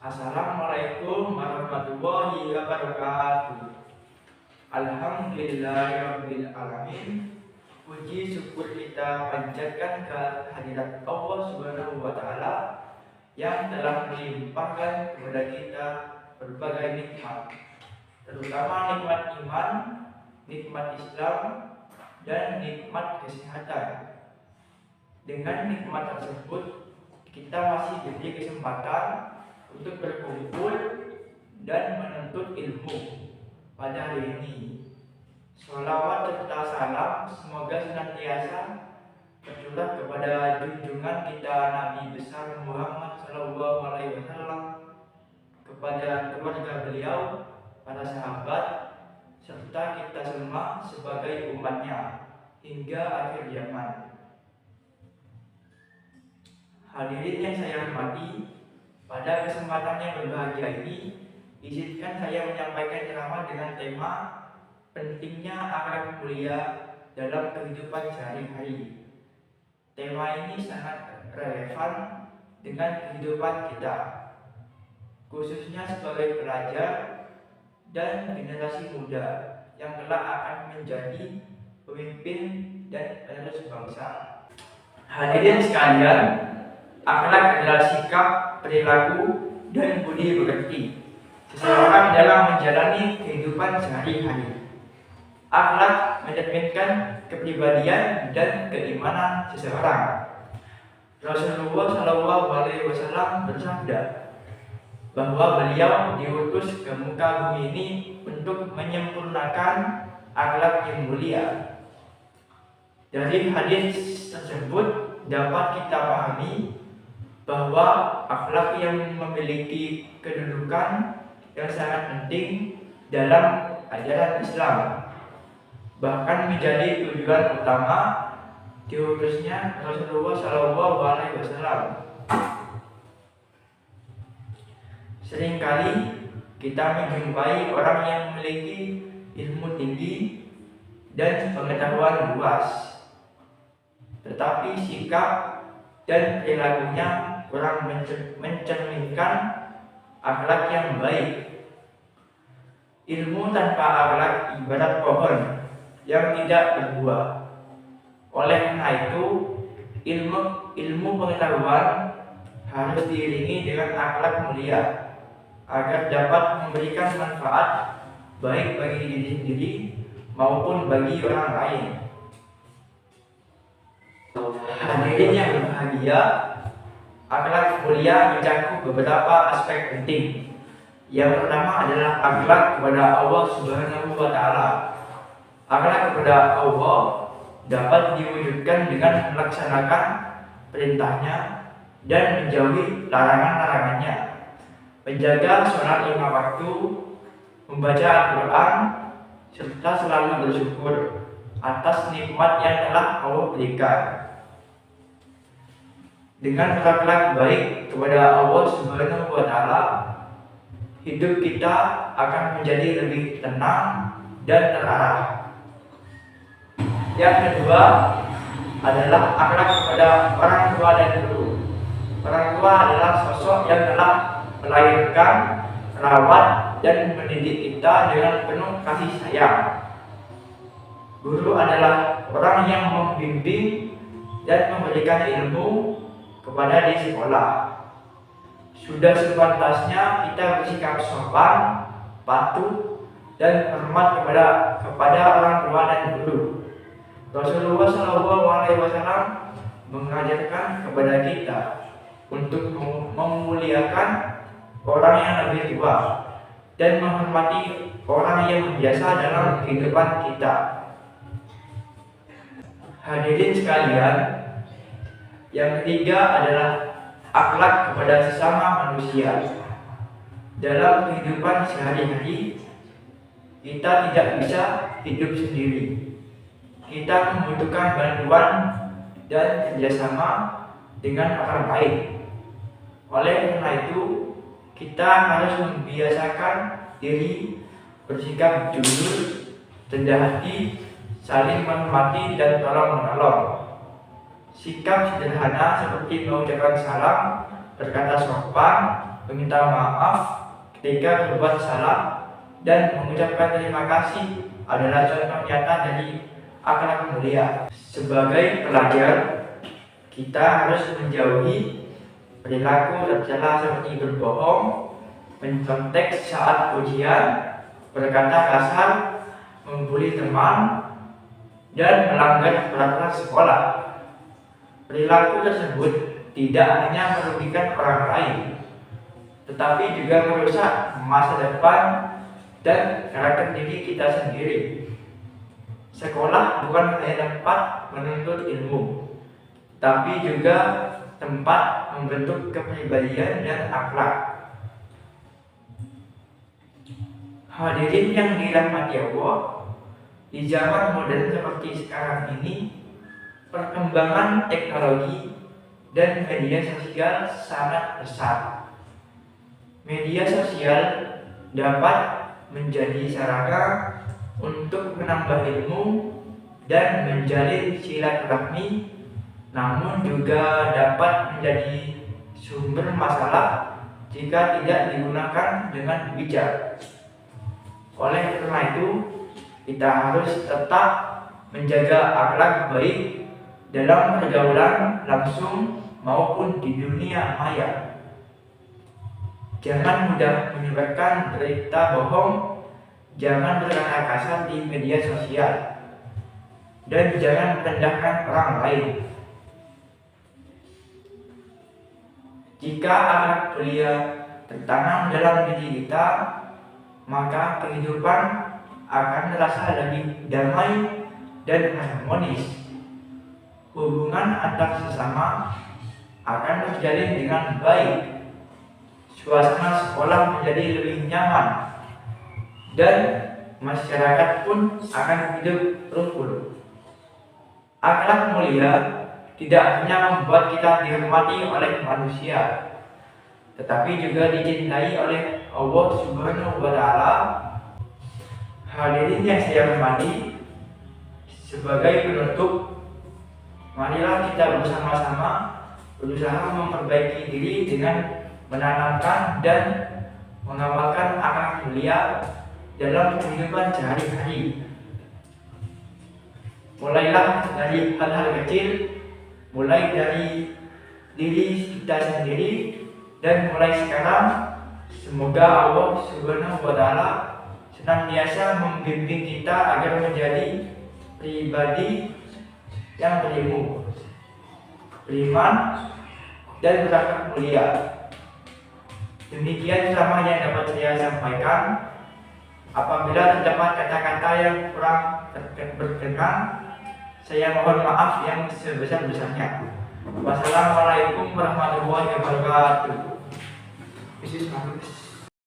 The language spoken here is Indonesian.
Assalamualaikum warahmatullahi wabarakatuh. Alhamdulillahirabbil alamin. Puji syukur kita panjatkan kehadirat Allah Subhanahu wa taala yang telah melimpahkan kepada kita berbagai nikmat, terutama nikmat iman, nikmat Islam, dan nikmat kesehatan. Dengan nikmat tersebut, kita masih diberi kesempatan untuk berkumpul dan menuntut ilmu pada hari ini. Sholawat serta salam semoga senantiasa tercurah kepada junjungan kita Nabi besar Muhammad SAW, kepada keluarga beliau, para sahabat, serta kita semua sebagai umatnya hingga akhir zaman. Hadirin yang saya hormati, pada kesempatan yang berbahagia ini, izinkan saya menyampaikan ceramah dengan tema pentingnya akhlak mulia dalam kehidupan sehari-hari. Tema ini sangat relevan dengan kehidupan kita, khususnya sebagai pelajar dan generasi muda yang kelak akan menjadi pemimpin dan penerus bangsa. Hadirin sekalian, akhlak adalah sikap, perilaku, dan budi pekerti seseorang dalam menjalani kehidupan sehari-hari. Akhlak mencerminkan kepribadian dan keimanan seseorang. Rasulullah SAW bersabda bahwa beliau diutus ke muka bumi ini untuk menyempurnakan akhlak yang mulia. Dari hadis tersebut dapat kita pahami bahwa akhlak yang memiliki kedudukan yang sangat penting dalam ajaran Islam, bahkan menjadi tujuan utama diutusnya Rasulullah SAW. Seringkali kita menjumpai orang yang memiliki ilmu tinggi dan pengetahuan luas, tetapi sikap dan perilakunya kurang mencerminkan akhlak yang baik. Ilmu tanpa akhlak ibarat pohon yang tidak berbuah. Oleh karena itu, ilmu pengetahuan harus diiringi dengan akhlak mulia agar dapat memberikan manfaat baik bagi diri sendiri maupun bagi orang lain. Hadirin yang berbahagia, akhlak mulia mencakup beberapa aspek penting. Yang pertama adalah akhlak kepada Allah Subhanahu wa taala. Akhlak kepada Allah dapat diwujudkan dengan melaksanakan perintahnya dan menjauhi larangan-larangannya, menjaga sholat 5 waktu, membaca Al-Quran, serta selalu bersyukur atas nikmat yang telah Allah berikan. Dengan berakhlak baik kepada Allah Subhanahu wa taala, hidup kita akan menjadi lebih tenang dan terarah. Yang kedua adalah akhlak kepada orang tua dan guru. Orang tua adalah sosok yang telah melahirkan, merawat, dan mendidik kita dengan penuh kasih sayang. Guru adalah orang yang membimbing dan memberikan ilmu kepada di sekolah. Sudah sepantasnya kita bersikap sopan, patuh, dan hormat kepada orang tua dan guru. Rasulullah SAW mengajarkan kepada kita untuk memuliakan orang yang lebih tua dan menghormati orang yang biasa dalam kehidupan kita. Hadirin sekalian, yang ketiga adalah akhlak kepada sesama manusia. Dalam kehidupan sehari-hari, kita tidak bisa hidup sendiri. Kita membutuhkan bantuan dan kerjasama dengan orang lain. Oleh karena itu, kita harus membiasakan diri bersikap jujur, rendah hati, saling menghormati dan tolong-menolong. Sikap sederhana seperti mengucapkan salam, berkata sopan, meminta maaf ketika berbuat salah, dan mengucapkan terima kasih adalah contoh nyata dari akhlak mulia. Sebagai pelajar, kita harus menjauhi perilaku tercela seperti berbohong, mencontek saat ujian, berkata kasar, membuli teman, dan melanggar peraturan sekolah. Perilaku tersebut tidak hanya merugikan orang lain, tetapi juga merusak masa depan dan karakter diri kita sendiri. Sekolah bukan hanya tempat menuntut ilmu, tapi juga tempat membentuk kepribadian dan akhlak. Hadirin yang dirahmati Allah, di zaman modern seperti sekarang ini, perkembangan teknologi dan media sosial sangat pesat. Media sosial dapat menjadi sarana untuk menambah ilmu dan menjalin silaturahmi, namun juga dapat menjadi sumber masalah jika tidak digunakan dengan bijak. Oleh karena itu, kita harus tetap menjaga akhlak baik dalam pergaulan langsung maupun di dunia maya. Jangan mudah menyebarkan berita bohong, jangan berkata kasar di media sosial, dan jangan merendahkan orang lain. Jika akhlak mulia tertanam dalam diri kita, maka kehidupan akan terasa lebih damai dan harmonis. Hubungan antar sesama akan terjalin dengan baik. Suasana sekolah menjadi lebih nyaman, dan masyarakat pun akan hidup rukun. Akhlak mulia tidak hanya membuat kita dihormati oleh manusia, tetapi juga dicintai oleh Allah Subhanahu wa Ta'ala. Hadirin yang saya hormati, sebagai penutup, marilah kita bersama-sama berusaha memperbaiki diri dengan menanamkan dan mengamalkan akhlak mulia dalam kehidupan sehari-hari. Mulailah dari hal-hal kecil, mulai dari diri kita sendiri, dan mulai sekarang semoga Allah Subhanahu wa Ta'ala senantiasa membimbing kita agar menjadi pribadi yang berilmu, beriman, dan berakhlak mulia. Demikian ceramah yang dapat saya sampaikan. Apabila terdapat kata-kata yang kurang berkenan, saya mohon maaf yang sebesar-besarnya. Wassalamualaikum warahmatullahi wabarakatuh.